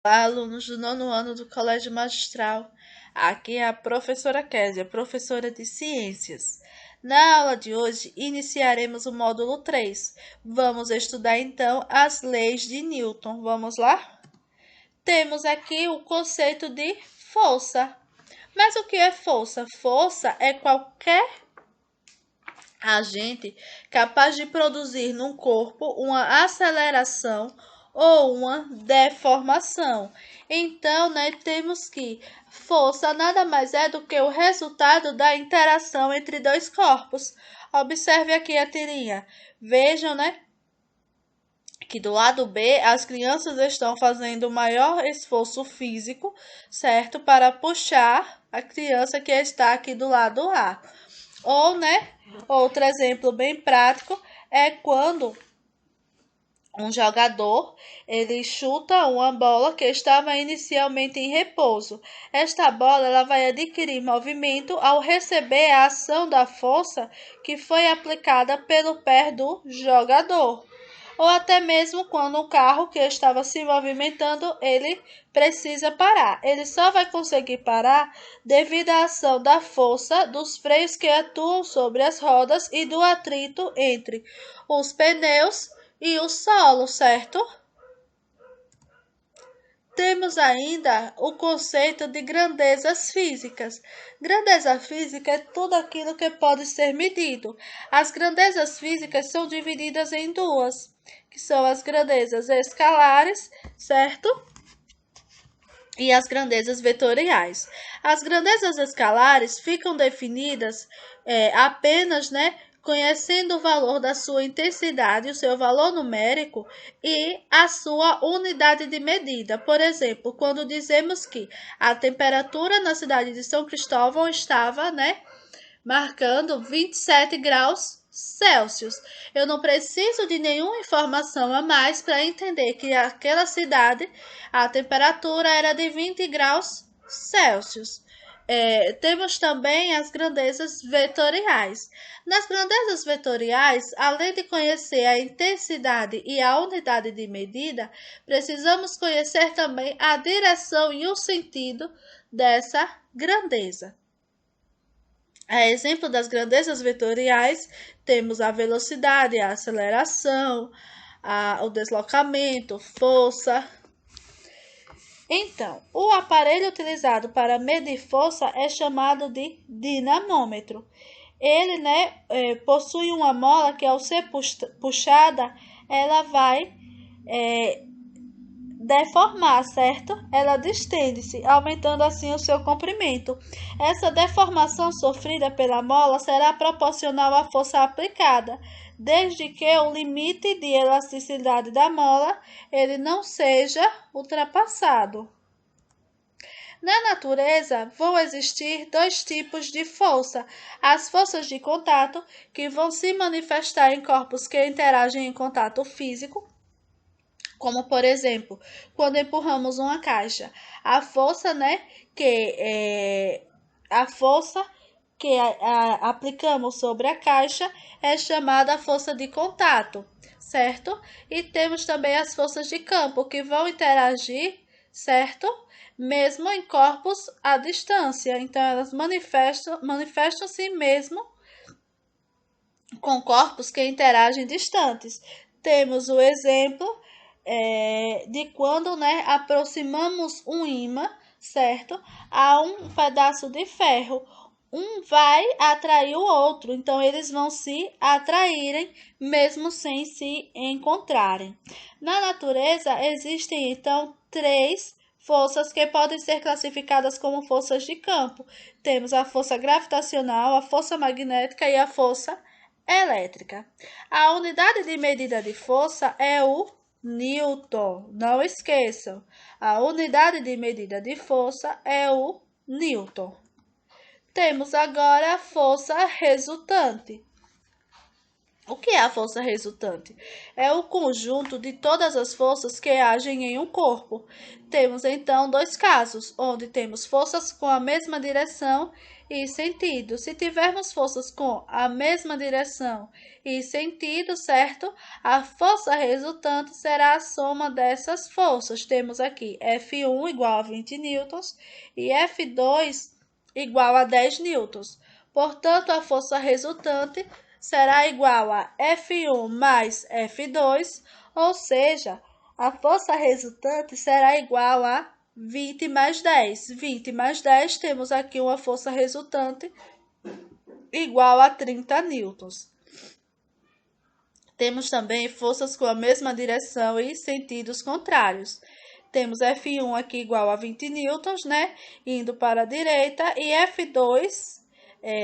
Olá, alunos do nono ano do Colégio Magistral. Aqui é a professora Késia, professora de Ciências. Na aula de hoje, iniciaremos o módulo 3. Vamos estudar então as leis de Newton. Vamos lá? Temos aqui o conceito de força. Mas o que é força? Força é qualquer agente capaz de produzir no corpo uma aceleração ou uma deformação. Então, temos que força nada mais é do que o resultado da interação entre dois corpos. Observe aqui a tirinha. Vejam, que do lado B as crianças estão fazendo o maior esforço físico, certo? Para puxar a criança que está aqui do lado A. Ou, outro exemplo bem prático é quando um jogador, ele chuta uma bola que estava inicialmente em repouso. Esta bola ela vai adquirir movimento ao receber a ação da força que foi aplicada pelo pé do jogador. Ou até mesmo quando um carro que estava se movimentando, ele precisa parar. Ele só vai conseguir parar devido à ação da força dos freios que atuam sobre as rodas e do atrito entre os pneus e o solo, certo? Temos ainda o conceito de grandezas físicas. Grandeza física é tudo aquilo que pode ser medido. As grandezas físicas são divididas em duas, que são as grandezas escalares, certo? E as grandezas vetoriais. As grandezas escalares ficam definidas apenas, conhecendo o valor da sua intensidade, o seu valor numérico e a sua unidade de medida. Por exemplo, quando dizemos que a temperatura na cidade de São Cristóvão estava, marcando 27 graus Celsius. Eu não preciso de nenhuma informação a mais para entender que aquela cidade, a temperatura era de 20 graus Celsius. Temos também as grandezas vetoriais. Nas grandezas vetoriais, além de conhecer a intensidade e a unidade de medida, precisamos conhecer também a direção e o sentido dessa grandeza. A exemplo das grandezas vetoriais, temos a velocidade, a aceleração, o deslocamento, força. Então, o aparelho utilizado para medir força é chamado de dinamômetro. Ele, possui uma mola que, ao ser puxada, ela vai deformar, certo? Ela distende-se, aumentando assim o seu comprimento. Essa deformação sofrida pela mola será proporcional à força aplicada, desde que o limite de elasticidade da mola ele não seja ultrapassado. Na natureza, vão existir dois tipos de força: as forças de contato, que vão se manifestar em corpos que interagem em contato físico, como, por exemplo, quando empurramos uma caixa. A força, que aplicamos sobre a caixa é chamada força de contato, certo? E temos também as forças de campo, que vão interagir, certo? Mesmo em corpos à distância. Então, elas manifestam-se mesmo com corpos que interagem distantes. Temos o exemplo de quando, aproximamos um ímã, certo? A um pedaço de ferro. Um vai atrair o outro, então eles vão se atraírem mesmo sem se encontrarem. Na natureza existem então três forças que podem ser classificadas como forças de campo. Temos a força gravitacional, a força magnética e a força elétrica. A unidade de medida de força é o Newton. Não esqueçam, a unidade de medida de força é o Newton. Temos agora a força resultante. O que é a força resultante? É o conjunto de todas as forças que agem em um corpo. Temos então dois casos, onde temos forças com a mesma direção e sentido. Se tivermos forças com a mesma direção e sentido, certo? A força resultante será a soma dessas forças. Temos aqui F1 igual a 20 newtons e F2 igual a 10 newtons. Portanto, a força resultante será igual a F1 mais F2, ou seja, a força resultante será igual a 20 mais 10. 20 mais 10, temos aqui uma força resultante igual a 30 newtons. Temos também forças com a mesma direção e sentidos contrários. Temos F1 aqui igual a 20 newtons, né? Indo para a direita, e F2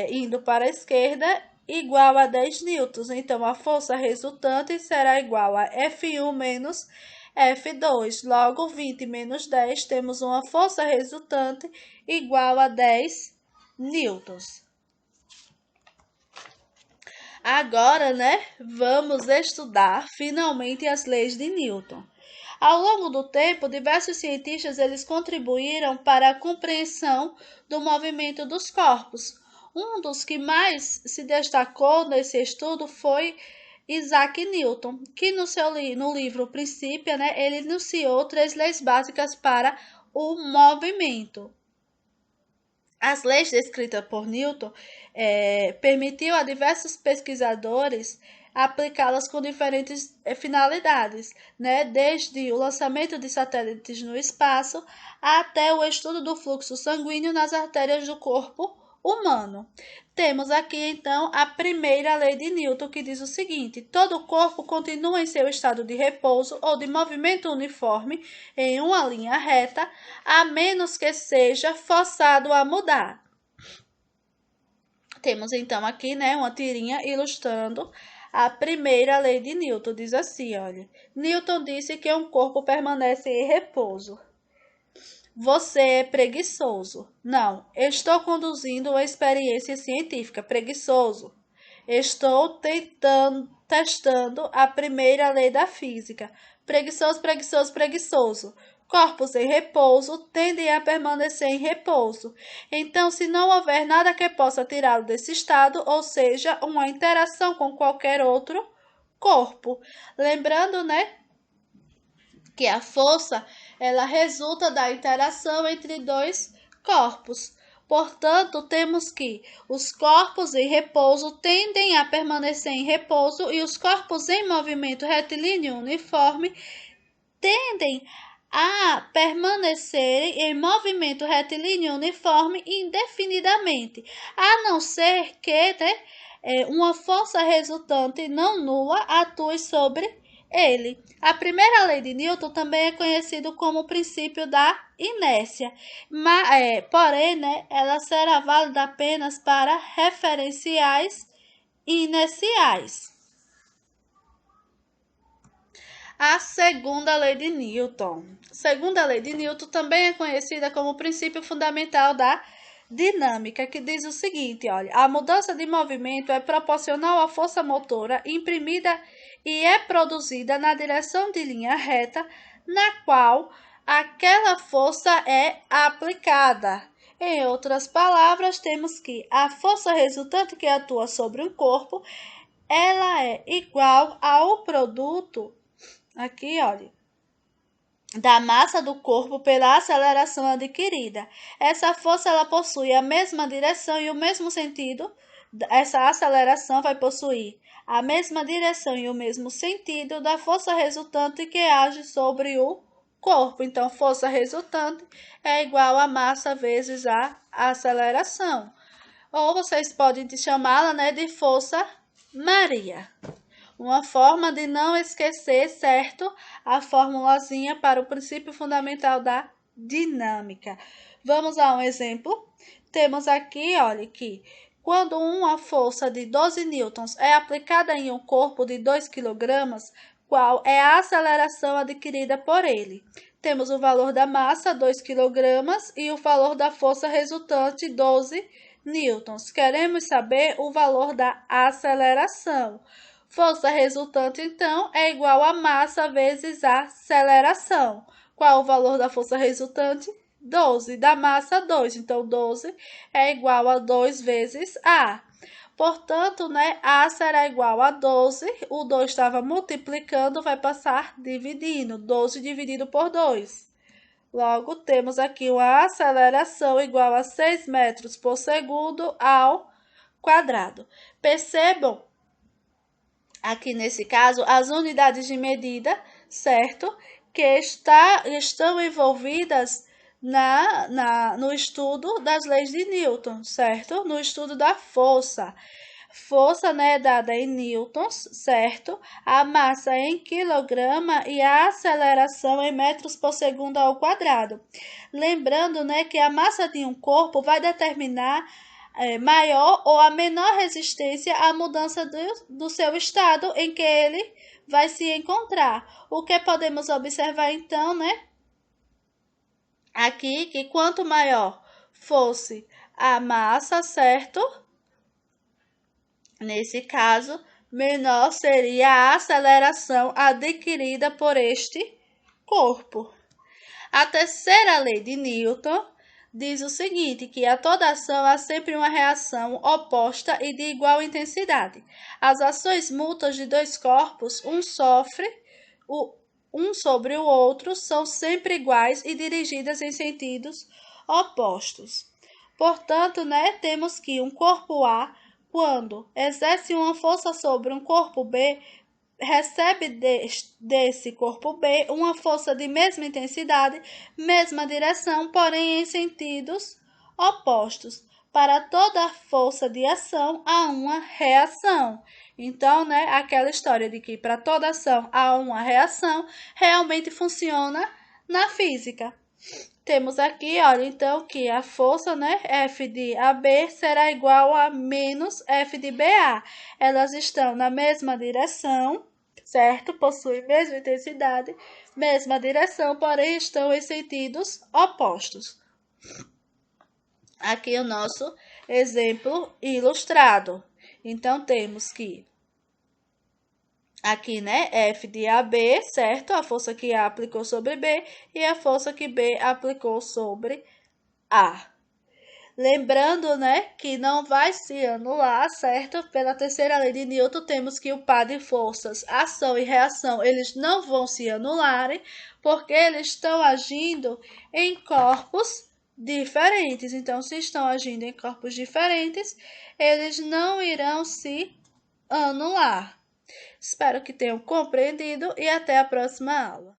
indo para a esquerda, igual a 10 newtons. Então, a força resultante será igual a F1 menos F2. Logo, 20 menos 10, temos uma força resultante igual a 10 newtons. Agora, né, vamos estudar finalmente as leis de Newton. Ao longo do tempo, diversos cientistas eles contribuíram para a compreensão do movimento dos corpos. Um dos que mais se destacou nesse estudo foi Isaac Newton, que no livro Princípio, né, ele enunciou 3 leis básicas para o movimento. As leis descritas por Newton permitiu a diversos pesquisadores aplicá-las com diferentes finalidades, né? Desde o lançamento de satélites no espaço até o estudo do fluxo sanguíneo nas artérias do corpo humano. Temos aqui, então, a primeira lei de Newton, que diz o seguinte: todo o corpo continua em seu estado de repouso ou de movimento uniforme em uma linha reta, a menos que seja forçado a mudar. Temos, então, aqui, né, uma tirinha ilustrando a primeira lei de Newton. Diz assim, olha: Newton disse que um corpo permanece em repouso. Você é preguiçoso. Não, estou conduzindo uma experiência científica. Preguiçoso. Estou testando a primeira lei da física. Preguiçoso, preguiçoso, preguiçoso. Corpos em repouso tendem a permanecer em repouso. Então, se não houver nada que possa tirá-lo desse estado, ou seja, uma interação com qualquer outro corpo. Lembrando, né, que a força ela resulta da interação entre dois corpos. Portanto, temos que os corpos em repouso tendem a permanecer em repouso e os corpos em movimento retilíneo uniforme tendem a permanecerem em movimento retilíneo uniforme indefinidamente, a não ser que, né, uma força resultante não nula atue sobre ele. A primeira lei de Newton também é conhecida como o princípio da inércia, porém, né, ela será válida apenas para referenciais inerciais. A segunda lei de Newton. Segunda lei de Newton também é conhecida como o princípio fundamental da dinâmica, que diz o seguinte, olha: a mudança de movimento é proporcional à força motora imprimida e é produzida na direção de linha reta na qual aquela força é aplicada. Em outras palavras, temos que a força resultante que atua sobre um corpo, ela é igual ao produto, aqui, olha, da massa do corpo pela aceleração adquirida. Essa força ela possui a mesma direção e o mesmo sentido. Essa aceleração vai possuir a mesma direção e o mesmo sentido da força resultante que age sobre o corpo. Então, força resultante é igual a massa vezes a aceleração. Ou vocês podem chamá-la, né, de força Maria. Uma forma de não esquecer, certo? A formulazinha para o princípio fundamental da dinâmica. Vamos a um exemplo. Temos aqui, olha, que quando uma força de 12 newtons é aplicada em um corpo de 2 kg, qual é a aceleração adquirida por ele? Temos o valor da massa, 2 kg, e o valor da força resultante, 12 newtons. Queremos saber o valor da aceleração. Força resultante, então, é igual a massa vezes a aceleração. Qual o valor da força resultante? 12. Da massa, 2. Então, 12 é igual a 2 vezes A. Portanto, né, A será igual a 12. O 2 estava multiplicando, vai passar dividindo. 12 dividido por 2. Logo, temos aqui uma aceleração igual a 6 metros por segundo ao quadrado. Percebam, aqui nesse caso, as unidades de medida, certo? Que estão envolvidas no estudo das leis de Newton, certo? No estudo da força. Força, né, é dada em newtons, certo? A massa em quilograma e a aceleração em metros por segundo ao quadrado. Lembrando, né, que a massa de um corpo vai determinar maior ou a menor resistência à mudança do seu estado em que ele vai se encontrar. O que podemos observar então, né? Aqui, que quanto maior fosse a massa, certo? Nesse caso, menor seria a aceleração adquirida por este corpo. A terceira lei de Newton diz o seguinte, que a toda ação há sempre uma reação oposta e de igual intensidade. As ações mútuas de dois corpos, um sobre o outro, são sempre iguais e dirigidas em sentidos opostos. Portanto, né, temos que um corpo A, quando exerce uma força sobre um corpo B, recebe desse corpo B uma força de mesma intensidade, mesma direção, porém em sentidos opostos. Para toda força de ação há uma reação. Então, né, aquela história de que para toda ação há uma reação realmente funciona na física. Temos aqui, olha, então, que a força, né, F de AB será igual a menos F de BA. Elas estão na mesma direção, certo? Possuem mesma intensidade, mesma direção, porém estão em sentidos opostos. Aqui o nosso exemplo ilustrado. Então, temos que aqui, né, F de AB, certo? A força que A aplicou sobre B e a força que B aplicou sobre A. Lembrando, né, que não vai se anular, certo? Pela terceira lei de Newton, temos que o par de forças, ação e reação, eles não vão se anularem, porque eles estão agindo em corpos diferentes. Então, se estão agindo em corpos diferentes, eles não irão se anular. Espero que tenham compreendido e até a próxima aula.